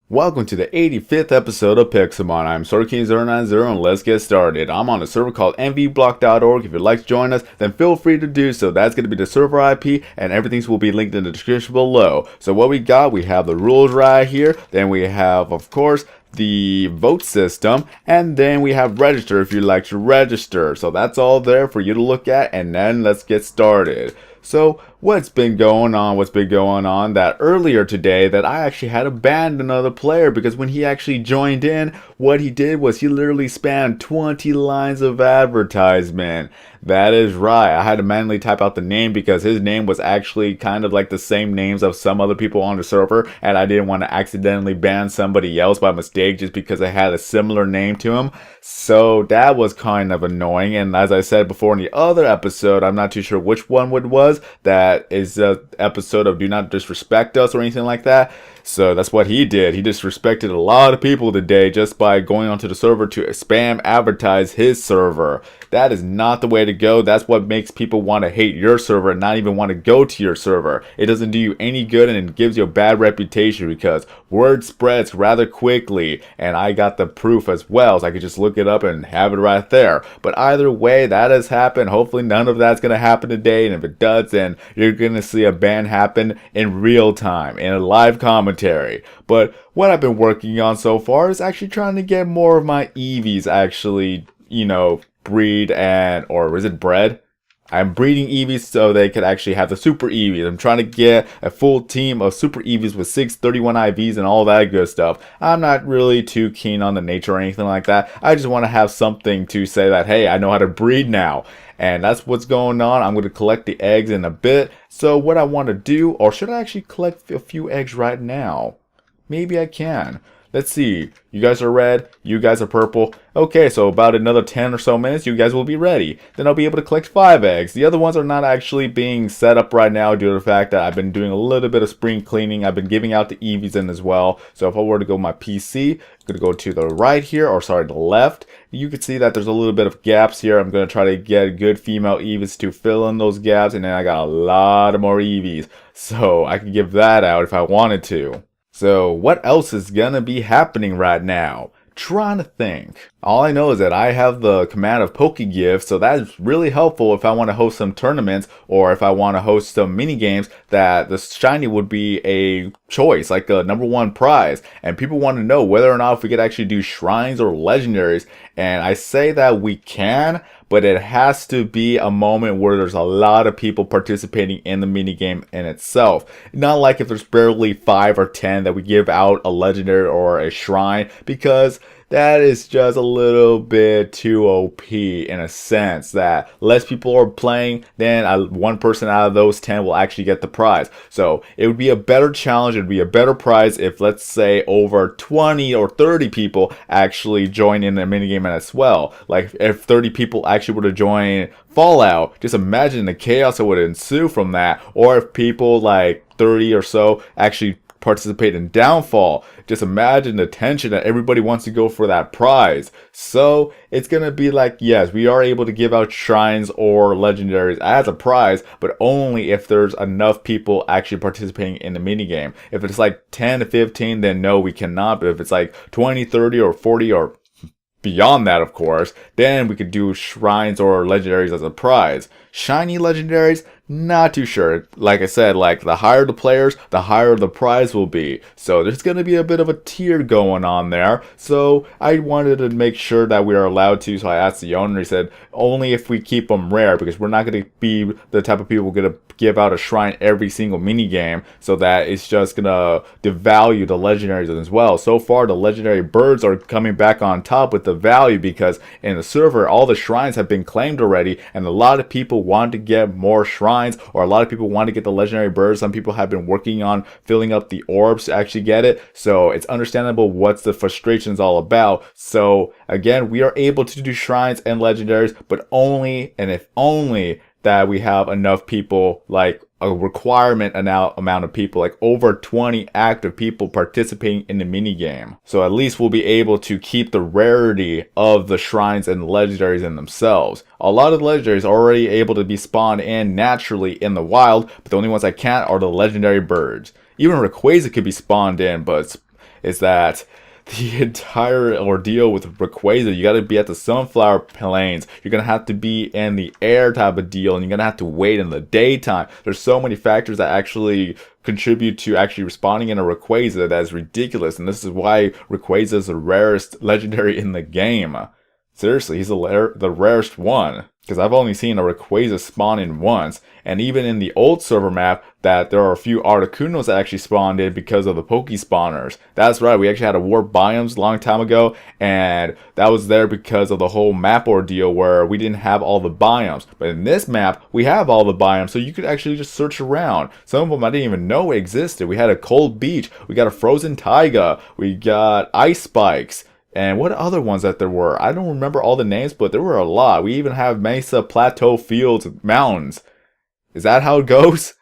Welcome to the 85th episode of Pixelmon. I'm SorkyKing090 and let's get started. I'm on a server called mvblock.org. If you'd like to join us, then feel free to do so. That's going to be the server IP and everything will be linked in the description below. So what we got, we have the rules right here. Then we have, of course, the vote system, and then we have register if you'd like to register. So that's all there for you to look at, and then let's get started. So what's been going on that earlier today that I actually had to ban another player because when he actually joined in, what he did was he literally spammed 20 lines of advertisement. That is right, I had to manually type out the name because his name was actually kind of like the same names of some other people on the server, and I didn't want to accidentally ban somebody else by mistake just because I had a similar name to him. So that was kind of annoying, and as I said before in the other episode, I'm not too sure which one it was, that is an episode of Do Not Disrespect Us or anything like that. So that's what he did. He disrespected a lot of people today just by going onto the server to spam advertise his server. That is not the way to go. That's what makes people want to hate your server and not even want to go to your server. It doesn't do you any good and it gives you a bad reputation because word spreads rather quickly. And I got the proof as well, so I could just look it up and have it right there. But either way, that has happened. Hopefully none of that's going to happen today. And if it does, then you're going to see a ban happen in real time, in a live commentary. But what I've been working on so far is actually trying to get more of my Eevees actually, breed or is it bred? I'm breeding Eevees so they could actually have the super Eevees. I'm trying to get a full team of super Eevees with 631 IVs and all that good stuff. I'm not really too keen on the nature or anything like that. I just want to have something to say that, hey, I know how to breed now. And that's what's going on. I'm going to collect the eggs in a bit. So what I want to do, or should I actually collect a few eggs right now? Maybe I can. Let's see. You guys are red. You guys are purple. Okay, so about another 10 or so minutes, you guys will be ready. Then I'll be able to collect 5 eggs. The other ones are not actually being set up right now due to the fact that I've been doing a little bit of spring cleaning. I've been giving out the Eevees in as well. So if I were to go my PC, I'm going to go to the right here, or sorry, the left. You can see that there's a little bit of gaps here. I'm going to try to get good female Eevees to fill in those gaps. And then I got a lot of more Eevees. So I can give that out if I wanted to. So what else is gonna be happening right now? Trying to think. All I know is that I have the command of Pokegift, so that's really helpful if I want to host some tournaments or if I want to host some mini games that the shiny would be a choice, like a #1 prize. And people want to know whether or not if we could actually do shrines or legendaries. And I say that we can, but it has to be a moment where there's a lot of people participating in the minigame in itself. Not like if there's barely 5 or 10 that we give out a legendary or a shrine, because that is just a little bit too OP in a sense that less people are playing, then one person out of those 10 will actually get the prize. So it would be a better challenge, it would be a better prize if, let's say, over 20 or 30 people actually join in the minigame as well. Like if 30 people actually were to join Fallout, just imagine the chaos that would ensue from that. Or if people like 30 or so actually participate in Downfall, just imagine the tension that everybody wants to go for that prize. So it's gonna be like, yes, we are able to give out shrines or legendaries as a prize, but only if there's enough people actually participating in the minigame. If it's like 10 to 15, then no, we cannot. But if it's like 20, 30, or 40, or beyond that, of course, then we could do shrines or legendaries as a prize. Shiny legendaries, not too sure. Like I said, like the higher the players, the higher the prize will be. So there's going to be a bit of a tier going on there. So I wanted to make sure that we are allowed to. So I asked the owner, he said, only if we keep them rare, because we're not going to be the type of people going to give out a shrine every single mini game, so that it's just going to devalue the legendaries as well. So far, the legendary birds are coming back on top with the value because in the server, all the shrines have been claimed already, and a lot of people want to get more shrines, or a lot of people want to get the legendary birds. Some people have been working on filling up the orbs to actually get it, so it's understandable what's the frustrations all about. So again, we are able to do shrines and legendaries, but only and if only that we have enough people, like a requirement amount of people, like over 20 active people participating in the minigame. So at least we'll be able to keep the rarity of the shrines and legendaries in themselves. A lot of the legendaries are already able to be spawned in naturally in the wild, but the only ones that can't are the legendary birds. Even Rayquaza could be spawned in, but is that the entire ordeal with Rayquaza, you gotta be at the Sunflower Plains, you're gonna have to be in the air type of deal, and you're gonna have to wait in the daytime. There's so many factors that actually contribute to actually responding in a Rayquaza that is ridiculous, and this is why Rayquaza is the rarest legendary in the game. Seriously, he's the rarest one. Because I've only seen a Rayquaza spawn in once. And even in the old server map, that there are a few Articunos that actually spawned in because of the Poke Spawners. That's right, we actually had a Warp Biomes a long time ago. And that was there because of the whole map ordeal where we didn't have all the biomes. But in this map, we have all the biomes. So you could actually just search around. Some of them I didn't even know existed. We had a cold beach. We got a frozen taiga. We got ice spikes. And what other ones that there were? I don't remember all the names, but there were a lot. We even have Mesa, Plateau, Fields, Mountains. Is that how it goes?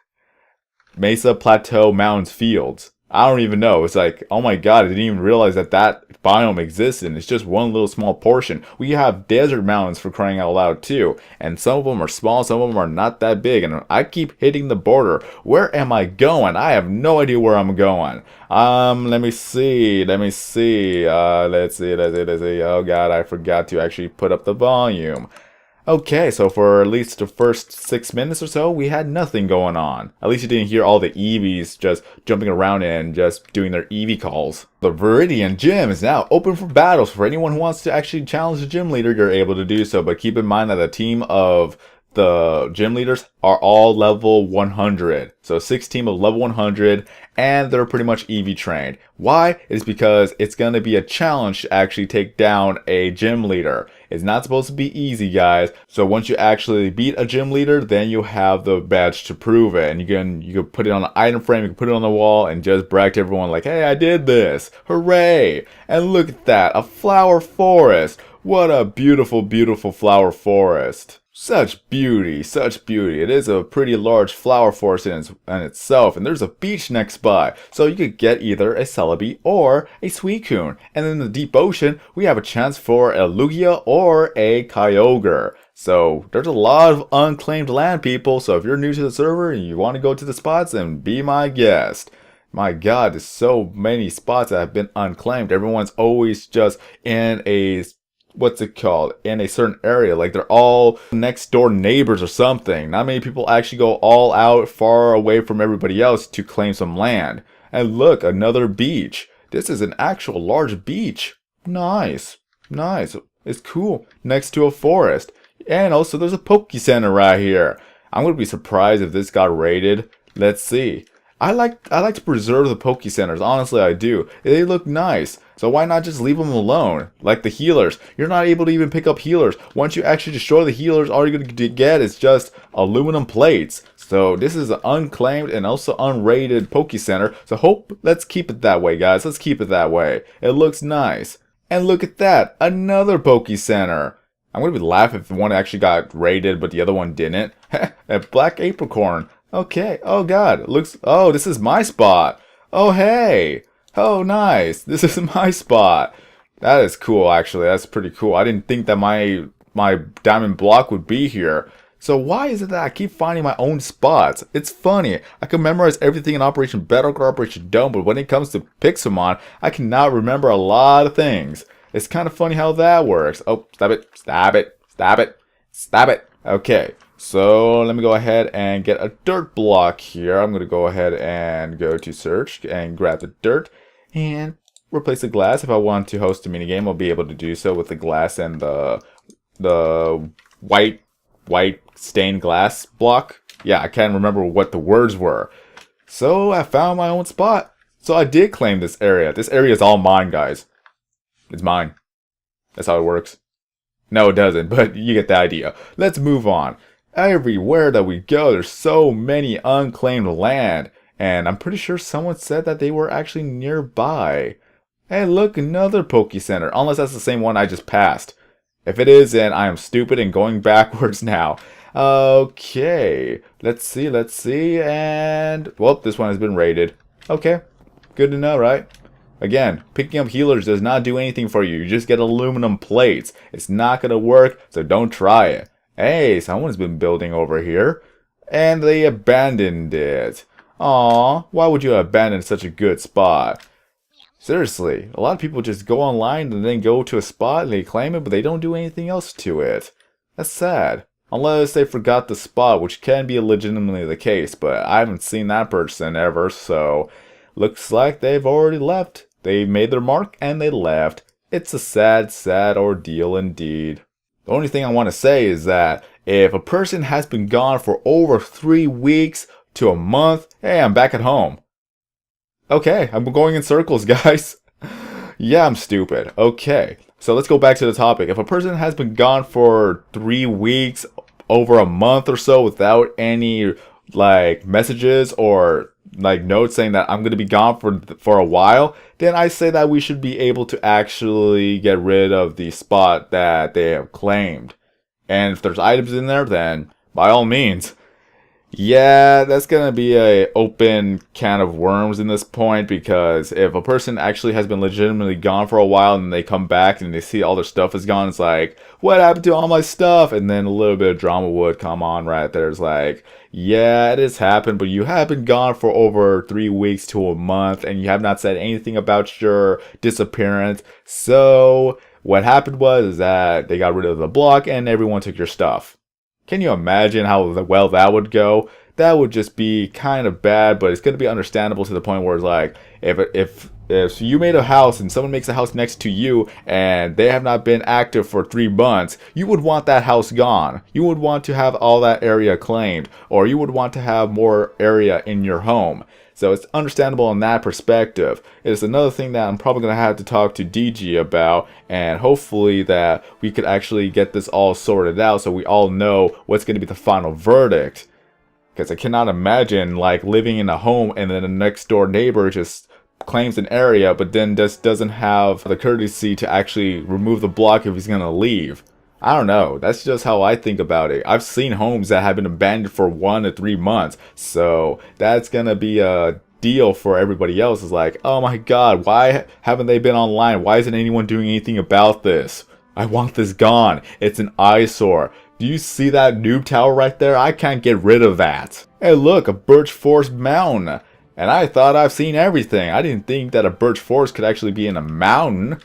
Mesa, Plateau, Mountains, Fields. I don't even know. It's like, oh my god, I didn't even realize that that biome existed. And it's just one little small portion. We have desert mountains for crying out loud too. And some of them are small, some of them are not that big. And I keep hitting the border. Where am I going? I have no idea where I'm going. Let me see. Let's see. Oh god, I forgot to actually put up the volume. Okay, so for at least the first 6 minutes or so, we had nothing going on. At least you didn't hear all the Eevees just jumping around and just doing their Eevee calls. The Viridian Gym is now open for battles. For anyone who wants to actually challenge the gym leader, you're able to do so. But keep in mind that the team of the gym leaders are all level 100. So 6 team of level 100, and they're pretty much Eevee trained. Why? It's because it's going to be a challenge to actually take down a gym leader. It's not supposed to be easy, guys. So once you actually beat a gym leader, then you have the badge to prove it. And you can put it on an item frame, you can put it on the wall, and just brag to everyone like, hey, I did this. Hooray! And look at that, a flower forest. What a beautiful, beautiful flower forest. Such beauty, such beauty. It is a pretty large flower forest in itself, and there's a beach next by. So you could get either a Celebi or a Suicune. And in the deep ocean, we have a chance for a Lugia or a Kyogre. So there's a lot of unclaimed land, people. So if you're new to the server and you want to go to the spots, then be my guest. My god, there's so many spots that have been unclaimed. Everyone's always just in a in a certain area, like they're all next door neighbors or something. Not many people actually go all out far away from everybody else to claim some land. And look, another beach. This is an actual large beach. Nice, it's cool, next to a forest. And also there's a Pokey Center right here. I'm gonna be surprised if this got raided. Let's see. I like to preserve the Pokey Centers. Honestly, I do. They look nice. So why not just leave them alone? Like the healers. You're not able to even pick up healers. Once you actually destroy the healers, all you're going to get is just aluminum plates. So this is an unclaimed and also unrated Pokey Center. So let's keep it that way, guys. Let's keep it that way. It looks nice. And look at that. Another Pokey Center. I'm going to be laughing if one actually got raided, but the other one didn't. A black apricorn. Okay. Oh god. Oh, this is my spot. Oh hey. Oh nice. This is my spot. That is cool, actually. That's pretty cool. I didn't think that my diamond block would be here. So why is it that I keep finding my own spots? It's funny. I can memorize everything in Operation Bedrock or Operation Dome, but when it comes to Pixelmon, I cannot remember a lot of things. It's kind of funny how that works. Oh, stop it. Stop it. Stop it. Stop it. Okay. So let me go ahead and get a dirt block here. I'm going to go ahead and go to search and grab the dirt and replace the glass. If I want to host a minigame, I'll be able to do so with the glass and the white stained glass block. Yeah, I can't remember what the words were. So I found my own spot. So I did claim this area. This area is all mine, guys. It's mine. That's how it works. No, it doesn't, but you get the idea. Let's move on. Everywhere that we go, there's so many unclaimed land. And I'm pretty sure someone said that they were actually nearby. Hey, look, another Pokey Center. Unless that's the same one I just passed. If it is, then I am stupid and going backwards now. Okay. Let's see. And, well, this one has been raided. Okay. Good to know, right? Again, picking up healers does not do anything for you. You just get aluminum plates. It's not going to work, so don't try it. Hey, someone's been building over here. And they abandoned it. Aw, why would you abandon such a good spot? Seriously, a lot of people just go online and then go to a spot and they claim it, but they don't do anything else to it. That's sad. Unless they forgot the spot, which can be legitimately the case, but I haven't seen that person ever, so looks like they've already left. They made their mark and they left. It's a sad, sad ordeal indeed. The only thing I want to say is that if a person has been gone for over 3 weeks to a month, hey, I'm back at home. Okay, I'm going in circles, guys. Yeah, I'm stupid. Okay, so let's go back to the topic. If a person has been gone for 3 weeks, over a month or so without any like messages or like notes saying that I'm going to be gone for a while, then I say that we should be able to actually get rid of the spot that they have claimed. And if there's items in there, then by all means. Yeah, that's gonna be a open can of worms in this point, because if a person actually has been legitimately gone for a while and they come back and they see all their stuff is gone, it's like, what happened to all my stuff? And then a little bit of drama would come on right there. It's like, yeah, it has happened, but you have been gone for over 3 weeks to a month and you have not said anything about your disappearance. So what happened was that they got rid of the block and everyone took your stuff. Can you imagine how well that would go? That would just be kind of bad, but it's going to be understandable to the point where it's like, if you made a house and someone makes a house next to you and they have not been active for 3 months, you would want that house gone. You would want to have all that area claimed, or you would want to have more area in your home. So it's understandable in that perspective. It's another thing that I'm probably going to have to talk to DG about, and hopefully that we could actually get this all sorted out so we all know what's going to be the final verdict. Because I cannot imagine like living in a home and then the next door neighbor just claims an area but then just doesn't have the courtesy to actually remove the block if he's going to leave. I don't know. That's just how I think about it. I've seen homes that have been abandoned for 1 to 3 months. So that's going to be a deal for everybody else. It's like, oh my god, why haven't they been online? Why isn't anyone doing anything about this? I want this gone. It's an eyesore. Do you see that noob tower right there? I can't get rid of that. Hey look, a birch forest mound. And I thought I've seen everything. I didn't think that a birch forest could actually be in a mountain.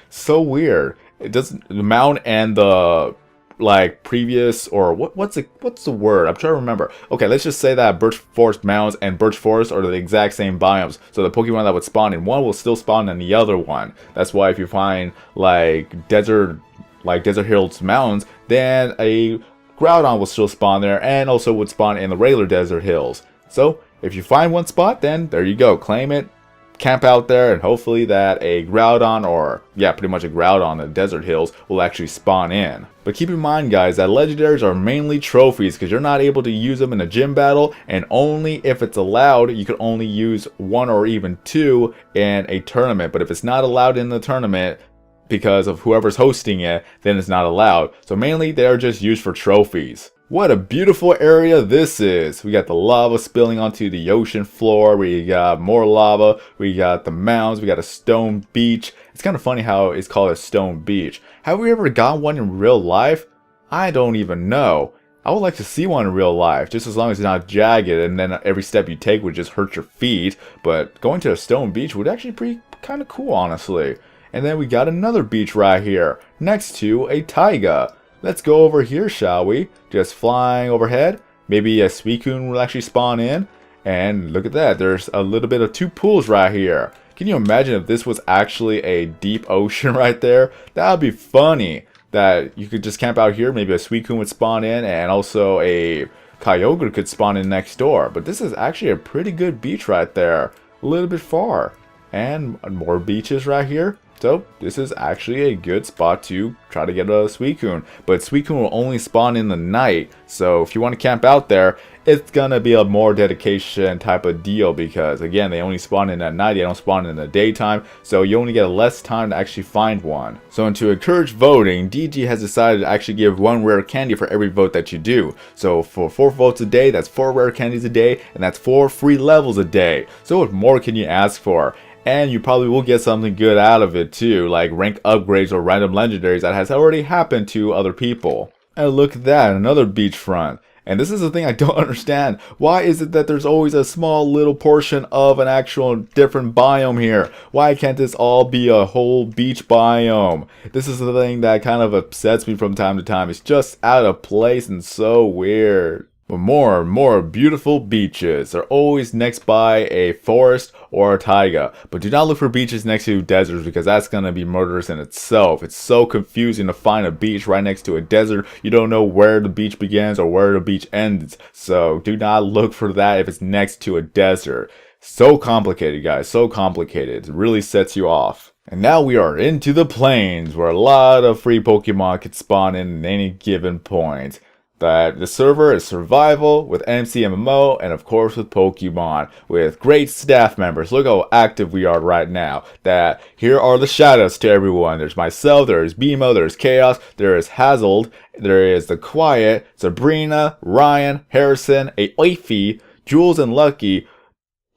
So weird. It doesn't, the mound and the like previous, or what's the word? I'm trying to remember. Okay, let's just say that birch forest mounds and birch forest are the exact same biomes. So the Pokemon that would spawn in one will still spawn in the other one. That's why if you find like desert hills mountains, then a Groudon will still spawn there and also would spawn in the regular desert hills. So if you find one spot, then there you go, claim it, camp out there, and hopefully that a Groudon, or yeah, pretty much a Groudon in the desert hills will actually spawn in. But keep in mind guys that legendaries are mainly trophies, because you're not able to use them in a gym battle, and only if it's allowed you can only use 1 or even 2 in a tournament. But if it's not allowed in the tournament because of whoever's hosting it, then it's not allowed. So mainly they're just used for trophies. What a beautiful area this is. We got the lava spilling onto the ocean floor. We got more lava. We got the mounds. We got a stone beach. It's kind of funny how it's called a stone beach. Have we ever got one in real life? I don't even know. I would like to see one in real life, just as long as it's not jagged and then every step you take would just hurt your feet. But going to a stone beach would actually be kind of cool, honestly. And then we got another beach right here, next to a taiga. Let's go over here, shall we? Just flying overhead. Maybe a Suicune will actually spawn in. And look at that, there's a little bit of 2 pools right here. Can you imagine if this was actually a deep ocean right there? That would be funny. That you could just camp out here, maybe a Suicune would spawn in, and also a Kyogre could spawn in next door. But this is actually a pretty good beach right there. A little bit far. And more beaches right here. So this is actually a good spot to try to get a Suicune. But Suicune will only spawn in the night. So if you want to camp out there, it's going to be a more dedication type of deal. Because again, they only spawn in at night. They don't spawn in the daytime. So you only get less time to actually find one. So and to encourage voting, DG has decided to actually give 1 rare candy for every vote that you do. So for 4 votes a day, that's 4 rare candies a day. And that's 4 free levels a day. So what more can you ask for? And you probably will get something good out of it too, like rank upgrades or random legendaries that has already happened to other people. And look at that, another beachfront. And this is the thing I don't understand. Why is it that there's always a small little portion of an actual different biome here? Why can't this all be a whole beach biome? This is the thing that kind of upsets me from time to time. It's just out of place and so weird. But more and more beautiful beaches are always next by a forest or a taiga. But do not look for beaches next to deserts, because that's going to be murderous in itself. It's so confusing to find a beach right next to a desert. You don't know where the beach begins or where the beach ends. So do not look for that if it's next to a desert. So complicated, guys. So complicated. It really sets you off. And now we are into the plains, where a lot of free Pokemon can spawn in at any given point. That the server is survival with MC MMO and of course with Pokemon with great staff members. Look how active we are right now. That here are the shoutouts to everyone. There's myself, there's BMO, there's Chaos, there is Hazold, there is the Quiet, Sabrina, Ryan, Harrison, Eevee, Jules, and Lucky.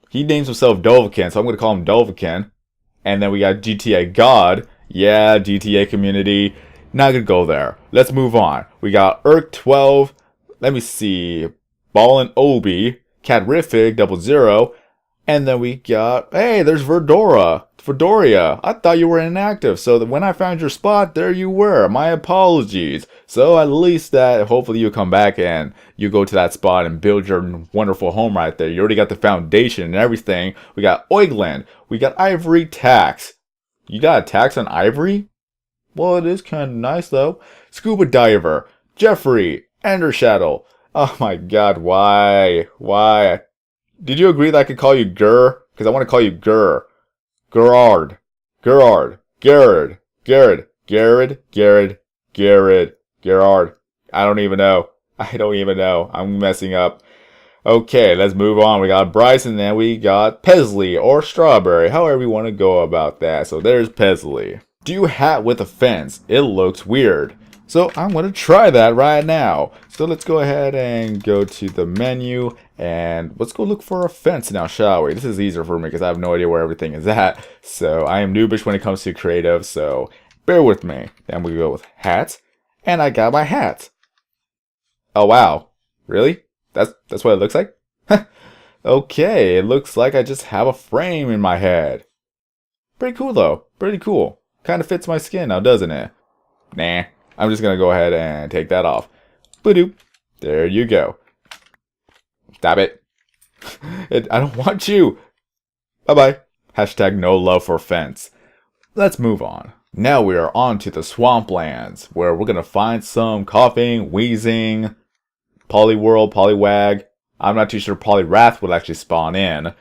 He names himself Dovahkiin, so I'm going to call him Dovahkiin. And then we got GTA God. Yeah, GTA community. Not gonna go there. Let's move on. We got Urk12. Let me see. Ballin Obi. Catrific 00. And then we got, hey, there's Verdoria. I thought you were inactive. So that when I found your spot, there you were. My apologies. So at least that, hopefully you come back and you go to that spot and build your wonderful home right there. You already got the foundation and everything. We got Oigland. We got Ivory Tax. You got a tax on Ivory? Well, it is kind of nice, though. Scuba Diver, Jeffrey, Ender Shadow. Oh my god, why? Why? Did you agree that I could call you Gur? Because I want to call you Gur. Gerard. Gerard. Garrett. Garrett. Garrett. Garrett. Garrett. Gerard. I don't even know. I'm messing up. Okay, let's move on. We got Bryce and then we got Pesley or Strawberry. However you want to go about that. So there's Pesley. Do hat with a fence. It looks weird. So I'm going to try that right now. So let's go ahead and go to the menu and let's go look for a fence now, shall we? This is easier for me because I have no idea where everything is at. So I am noobish when it comes to creative, so bear with me. Then we go with hats, and I got my hat. Oh wow, really? That's what it looks like? Okay, it looks like I just have a frame in my head. Pretty cool though, pretty cool. Kind of fits my skin now, doesn't it? Nah, I'm just going to go ahead and take that off. Boop. There you go. Stop it. I don't want you. Bye-bye. Hashtag no love for fence. Let's move on. Now we are on to the swamplands, where we're going to find some coughing, wheezing, Poliwhirl, Poliwag. I'm not too sure Poliwrath would actually spawn in.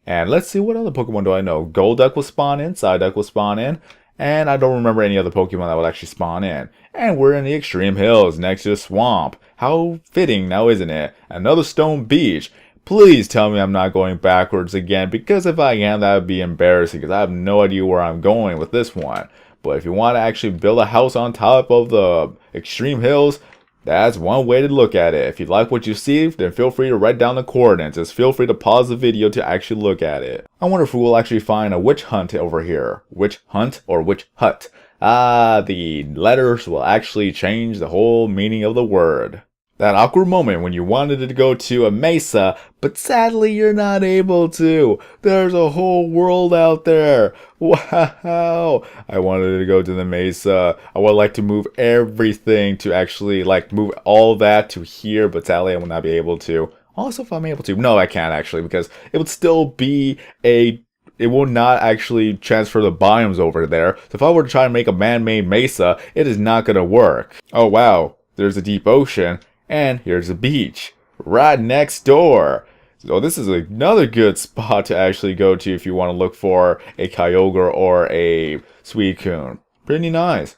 And let's see, what other Pokemon do I know? Golduck will spawn in, Psyduck will spawn in. And I don't remember any other Pokemon that would actually spawn in. And we're in the extreme hills next to the swamp. How fitting now, isn't it? Another stone beach. Please tell me I'm not going backwards again, because if I am, that would be embarrassing, because I have no idea where I'm going with this one. But if you want to actually build a house on top of the extreme hills, that's one way to look at it. If you like what you see, then feel free to write down the coordinates. Just feel free to pause the video to actually look at it. I wonder if we will actually find a witch hunt over here. Witch hunt or witch hut? The letters will actually change the whole meaning of the word. That awkward moment when you wanted to go to a mesa, but sadly you're not able to. There's a whole world out there. Wow. I wanted to go to the mesa. I would like to move everything to actually move all that to here, but sadly I will not be able to. Also, if I'm able to. No, I can't actually, because it would still be it will not actually transfer the biomes over there. So if I were to try to make a man-made mesa, it is not going to work. Oh wow, there's a deep ocean. And here's a beach right next door. So this is another good spot to actually go to if you want to look for a Kyogre or a Suicune. Pretty nice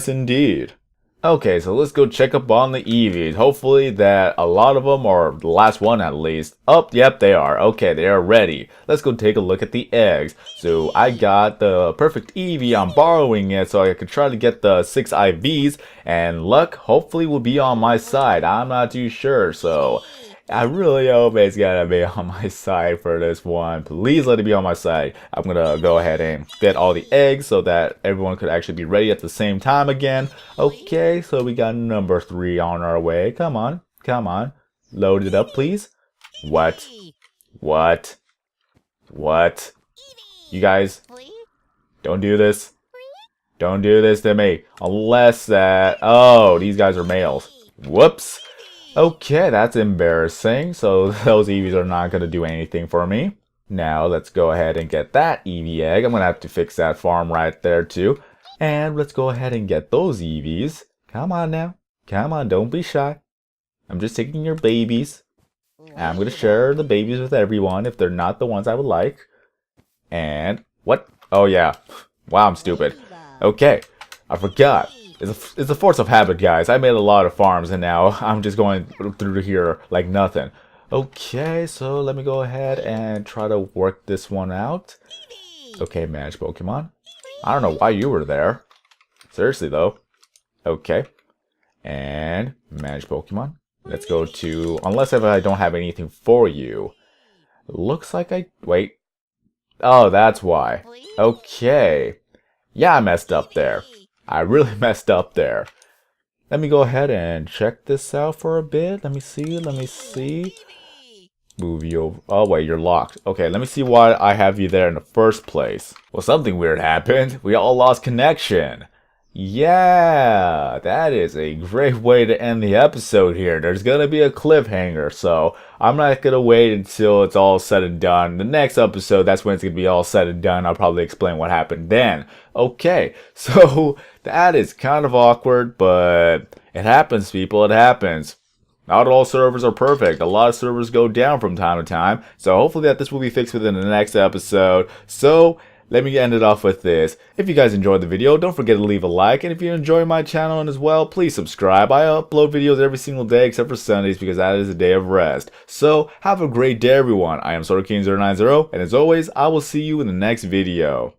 indeed. Okay, so let's go check up on the Eevees. Hopefully that a lot of them, or the last one at least. Oh, yep, they are. Okay, they are ready. Let's go take a look at the eggs. So I got the perfect Eevee. I'm borrowing it so I could try to get the 6 IVs. And luck hopefully will be on my side. I'm not too sure, so I really hope it's gonna be on my side for this one. Please let it be on my side. I'm gonna go ahead and get all the eggs so that everyone could actually be ready at the same time again. Okay, so we got number 3 on our way. Come on, come on. Load it up, please. What? What? What? You guys, don't do this. Don't do this to me. Unless that... Oh, these guys are males. Whoops. Okay, that's embarrassing. So those Eevees are not going to do anything for me. Now, let's go ahead and get that Eevee egg. I'm going to have to fix that farm right there, too. And let's go ahead and get those Eevees. Come on now. Come on, don't be shy. I'm just taking your babies. I'm going to share the babies with everyone if they're not the ones I would like. And... What? Oh, yeah. Wow, I'm stupid. Okay, I forgot. It's a force of habit, guys. I made a lot of farms, and now I'm just going through here like nothing. Okay, so let me go ahead and try to work this one out. Okay, manage Pokemon. I don't know why you were there. Seriously, though. Okay. And manage Pokemon. Let's go to... Unless if I don't have anything for you. Looks like I... Wait. Oh, that's why. Okay. Yeah, I messed up there. I really messed up there. Let me go ahead and check this out for a bit. Let me see. Move you over. Oh, wait, you're locked. Okay, let me see why I have you there in the first place. Well, something weird happened. We all lost connection. Yeah, that is a great way to end the episode here. There's going to be a cliffhanger, so I'm not going to wait until it's all said and done. The next episode, that's when it's going to be all said and done. I'll probably explain what happened then. Okay, so that is kind of awkward, but it happens, people. It happens. Not all servers are perfect. A lot of servers go down from time to time, so hopefully that this will be fixed within the next episode. So... let me end it off with this. If you guys enjoyed the video, don't forget to leave a like. And if you enjoy my channel as well, please subscribe. I upload videos every single day except for Sundays because that is a day of rest. So, have a great day, everyone. I am SorkinZero90, and as always, I will see you in the next video.